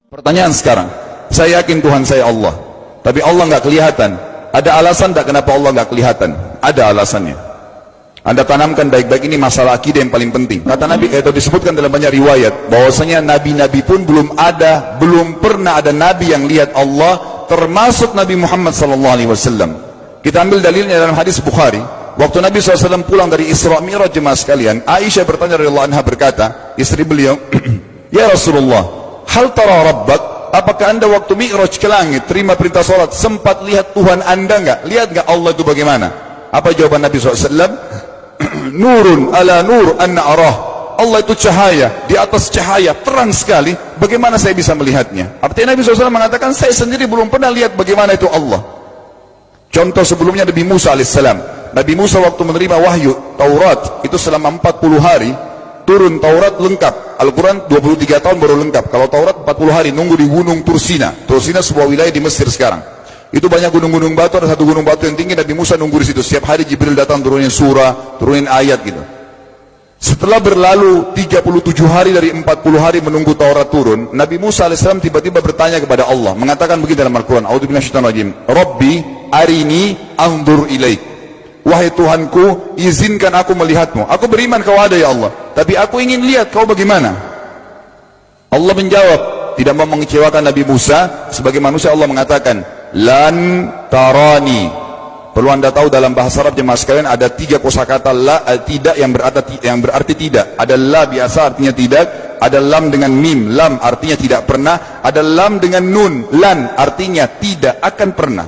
Pertanyaan sekarang, saya yakin Tuhan saya Allah, tapi Allah nggak kelihatan. Ada alasan tak kenapa Allah nggak kelihatan? Ada alasannya. Anda tanamkan baik-baik, ini masalah akidah yang paling penting. Kata Nabi, itu disebutkan dalam banyak riwayat, bahwasanya nabi-nabi pun belum pernah ada nabi yang lihat Allah, termasuk Nabi Muhammad SAW. Kita ambil dalilnya dalam hadis Bukhari. Waktu Nabi SAW pulang dari Isra Mi'raj, jemaah sekalian, Aisyah bertanya radhiyallahu anha, berkata, istri beliau, ya Rasulullah, hal tara rabbak, apakah anda waktu Mi'raj ke langit, terima perintah salat, sempat lihat Tuhan anda enggak? Lihat enggak Allah itu bagaimana? Apa jawaban Nabi SAW? Nurun ala nur anna arah. Allah itu cahaya, di atas cahaya, terang sekali, bagaimana saya bisa melihatnya? Artinya Nabi SAW mengatakan, saya sendiri belum pernah lihat bagaimana itu Allah. Contoh sebelumnya Nabi Musa alaihissalam. Nabi Musa waktu menerima wahyu Taurat, itu selama 40 hari, turun Taurat lengkap. Al-Quran 23 tahun baru lengkap. Kalau Taurat 40 hari, nunggu di gunung Tursina. Tursina sebuah wilayah di Mesir sekarang. Itu banyak gunung-gunung batu, ada satu gunung batu yang tinggi, Nabi Musa nunggu di situ. Setiap hari Jibril datang turunin surah, turunin ayat gitu. Setelah berlalu 37 hari dari 40 hari menunggu Taurat turun, Nabi Musa AS tiba-tiba bertanya kepada Allah, mengatakan begini dalam Al-Quran, A'udzubillahi minasyaitonir rajim, Rabbi arini anzur ilaik. Wahai Tuhanku, izinkan aku melihatmu. Aku beriman kau ada ya Allah, tapi aku ingin lihat kau bagaimana. Allah menjawab, tidak mau mengecewakan Nabi Musa. Sebagai manusia Allah mengatakan, lan tarani. Perlu anda tahu dalam bahasa Arab jemaah sekalian ada 3 kosakata la, tidak yang berarti tidak. Ada la biasa artinya tidak, ada lam dengan mim, lam artinya tidak pernah, ada lam dengan nun, lan artinya tidak akan pernah.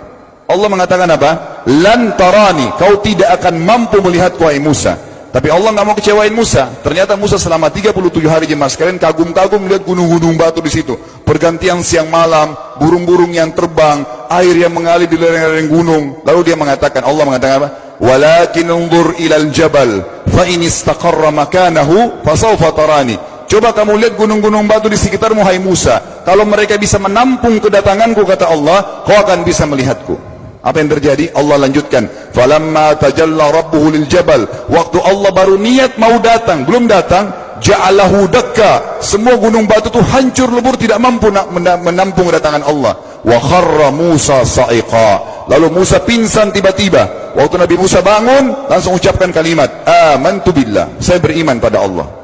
Allah mengatakan apa? Lan tarani, kau tidak akan mampu melihatku wahai Musa. Tapi Allah nggak mau kecewain Musa. Ternyata Musa selama 37 hari jemaah sekalian kagum-kagum melihat gunung-gunung batu di situ. Pergantian siang malam, burung-burung yang terbang, air yang mengalir di lereng-lereng gunung. Lalu dia mengatakan, Allah mengatakan apa? Walakin unzur ilal jabal, fa in istaqarra makanahu fasawfa tarani. Coba kamu lihat gunung-gunung batu di sekitarmu hai Musa. Kalau mereka bisa menampung kedatanganku, kata Allah, kau akan bisa melihatku. Apa yang terjadi? Allah lanjutkan, falamma tajalla rabbuhu lil jabal, waktu Allah baru niat mau datang, belum datang, ja'alahu dakka, semua gunung batu itu hancur lebur, tidak mampu menampung kedatangan Allah. Wa kharra Musa sa'iqa, lalu Musa pingsan tiba-tiba. Waktu Nabi Musa bangun, langsung ucapkan kalimat, amantu billah, saya beriman pada Allah.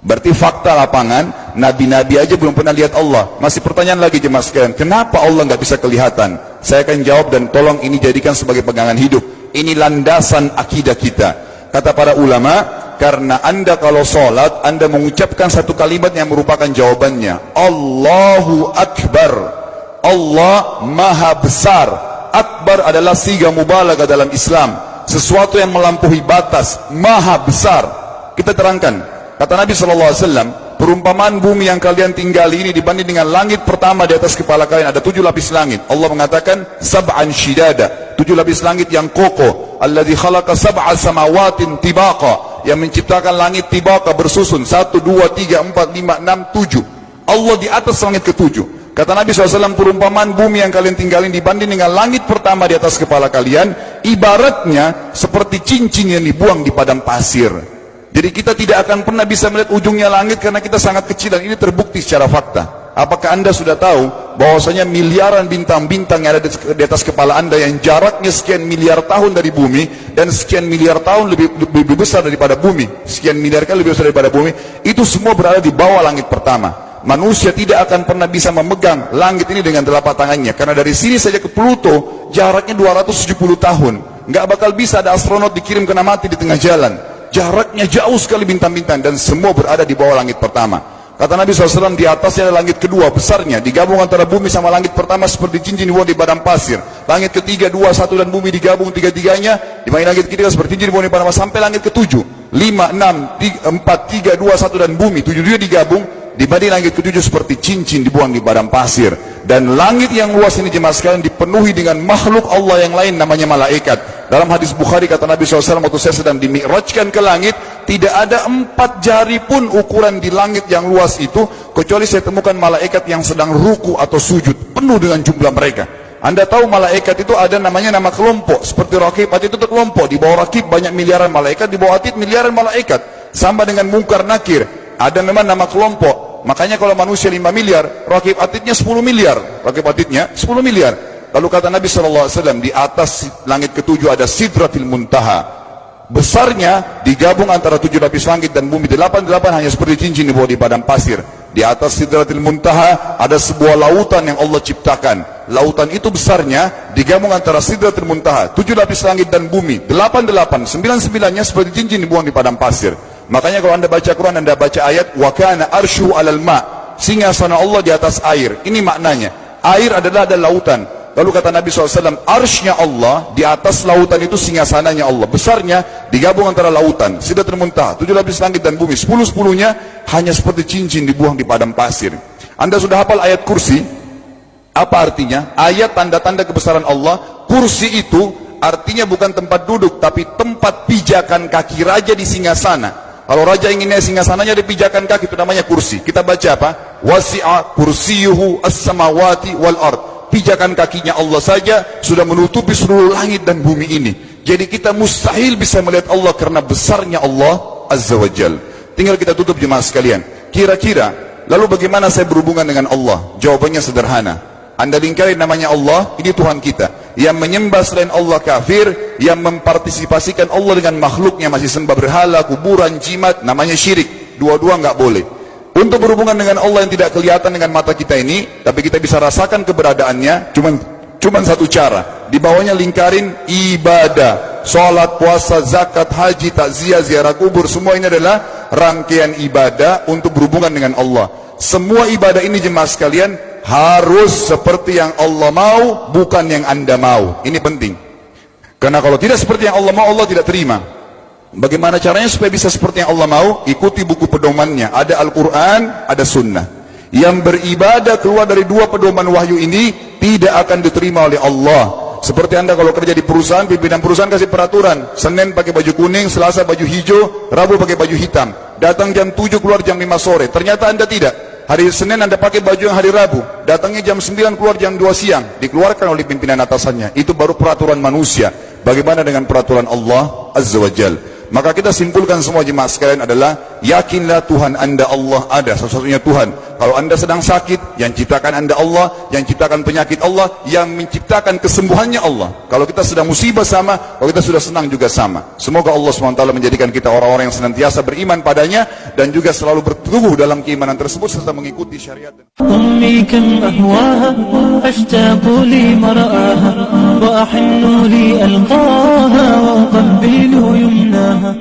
Berarti fakta lapangan, nabi-nabi aja belum pernah lihat Allah. Masih pertanyaan lagi jemaah sekalian, kenapa Allah nggak bisa kelihatan? Saya akan jawab dan tolong ini jadikan sebagai pegangan hidup. Ini landasan akidah kita. Kata para ulama, karena anda kalau sholat, anda mengucapkan satu kalimat yang merupakan jawabannya. Allahu Akbar. Allah Maha Besar. Akbar adalah siga mubalaghah dalam Islam. Sesuatu yang melampaui batas, Maha Besar. Kita terangkan. Kata Nabi SAW, perumpamaan bumi yang kalian tinggali ini dibanding dengan langit pertama di atas kepala kalian, ada 7 lapis langit. Allah mengatakan, sab'an shidada, 7 lapis langit yang kokoh. Alladzi khalaqa sab'a samawatin tibaqa, yang menciptakan langit tibaqa bersusun, 1, 2, 3, 4, 5, 6, 7. Allah di atas langit ke-7. Kata Nabi SAW, perumpamaan bumi yang kalian tinggalin dibanding dengan langit pertama di atas kepala kalian, ibaratnya seperti cincin yang dibuang di padang pasir. Jadi kita tidak akan pernah bisa melihat ujungnya langit karena kita sangat kecil, dan ini terbukti secara fakta. Apakah anda sudah tahu bahwasanya miliaran bintang-bintang yang ada di atas kepala anda yang jaraknya sekian miliar tahun dari bumi, dan sekian miliar tahun lebih besar daripada bumi, sekian miliar kali lebih besar daripada bumi, itu semua berada di bawah langit pertama. Manusia tidak akan pernah bisa memegang langit ini dengan telapak tangannya, karena dari sini saja ke Pluto jaraknya 270 tahun. Nggak bakal bisa ada astronot dikirim kena mati di tengah jalan. Jaraknya jauh sekali bintang-bintang, dan semua berada di bawah langit pertama. Kata Nabi SAW, di atasnya ada langit kedua besarnya, digabung antara bumi sama langit pertama seperti cincin dibuang di padang pasir. Langit ketiga, 2, 1 dan bumi digabung tiga-tiganya, di mana langit ketiga seperti cincin dibuang di padang pasir, sampai langit ke-7, 5, 6, 4, 3, 2, 1 dan bumi 7 juga digabung, dibanding langit ke-7 seperti cincin dibuang di padang pasir. Dan langit yang luas ini jemaah sekalian dipenuhi dengan makhluk Allah yang lain namanya malaikat. Dalam hadis Bukhari kata Nabi SAW, waktu saya sedang dimi'rajkan ke langit, tidak ada 4 jari pun ukuran di langit yang luas itu, kecuali saya temukan malaikat yang sedang ruku atau sujud, penuh dengan jumlah mereka. Anda tahu malaikat itu ada namanya nama kelompok, seperti Rakib, Atid itu kelompok. Di bawah Rakib banyak miliaran malaikat, di bawah Atid miliaran malaikat. Sama dengan Munkar Nakir, ada memang nama kelompok. Makanya kalau manusia 5 miliar, rakib atidnya 10 miliar. Rakib atidnya 10 miliar. Lalu kata Nabi SAW, di atas langit ketujuh ada Sidratil Muntaha. Besarnya digabung antara 7 lapis langit dan bumi. 8 hanya seperti cincin di bawah di padang pasir. Di atas Sidratil Muntaha ada sebuah lautan yang Allah ciptakan. Lautan itu besarnya digabung antara Sidratil Muntaha, 7 lapis langit dan bumi. 9-9-nya seperti cincin dibuang di padang pasir. Makanya kalau anda baca Quran, anda baca ayat wa kana arsyu 'alal ma', singgasana Allah di atas air. Ini maknanya, air adalah ada lautan. Lalu kata Nabi SAW, arsy-nya Allah di atas lautan itu singgasananya Allah. Besarnya digabung antara lautan, Sidratul Muntaha, 7 lapis langit dan bumi. 10-10-nya hanya seperti cincin dibuang di padang pasir. Anda sudah hafal ayat kursi? Apa artinya? Ayat tanda-tanda kebesaran Allah. Kursi itu artinya bukan tempat duduk, tapi tempat pijakan kaki raja di singgasana. Kalau raja inginnya singgasananya dipijakan kaki, itu namanya kursi. Kita baca apa? Wasi'a kursiyuhu as-samawati wal ard. Pijakan kakinya Allah saja sudah menutupi seluruh langit dan bumi ini. Jadi kita mustahil bisa melihat Allah karena besarnya Allah Azza wa Jal. Tinggal kita tutup jemaah sekalian. Kira-kira, lalu bagaimana saya berhubungan dengan Allah? Jawabannya sederhana. Anda lingkari namanya Allah, ini Tuhan kita. Yang menyembah selain Allah kafir, yang mempartisipasikan Allah dengan makhluknya, masih sembah berhala, kuburan, jimat, namanya syirik. Dua-dua nggak boleh. Untuk berhubungan dengan Allah yang tidak kelihatan dengan mata kita ini, tapi kita bisa rasakan keberadaannya, cuman satu cara. Di bawahnya lingkarin ibadah. Salat, puasa, zakat, haji, takziah, ziarah kubur, semua ini adalah rangkaian ibadah untuk berhubungan dengan Allah. Semua ibadah ini jemaah sekalian harus seperti yang Allah mau, bukan yang Anda mau. Ini penting. Karena kalau tidak seperti yang Allah mau, Allah tidak terima. Bagaimana caranya supaya bisa seperti yang Allah mau? Ikuti buku pedomannya. Ada Al-Quran, ada Sunnah. Yang beribadah keluar dari 2 pedoman wahyu ini tidak akan diterima oleh Allah. Seperti Anda kalau kerja di perusahaan, pimpinan perusahaan kasih peraturan, Senin pakai baju kuning, Selasa baju hijau, Rabu pakai baju hitam. Datang jam 7, keluar jam 5 sore. Ternyata Anda tidak. Hari Senin Anda pakai baju yang hari Rabu, datangnya jam 9, keluar jam 2 siang. Dikeluarkan oleh pimpinan atasannya. Itu baru peraturan manusia. Bagaimana dengan peraturan Allah Azza wa Jal? Maka kita simpulkan semua jemaah sekalian adalah, yakinlah Tuhan Anda Allah ada, satu-satunya Tuhan. Kalau Anda sedang sakit, yang ciptakan Anda Allah, yang ciptakan penyakit Allah, yang menciptakan kesembuhannya Allah. Kalau kita sedang musibah sama, kalau kita sudah senang juga sama. Semoga Allah SWT menjadikan kita orang-orang yang senantiasa beriman padanya, dan juga selalu bertumbuh dalam keimanan tersebut serta mengikuti syariat. أمي كم أهواها أشتاق لمرآها وأحن لألقاها وأقبل يمناها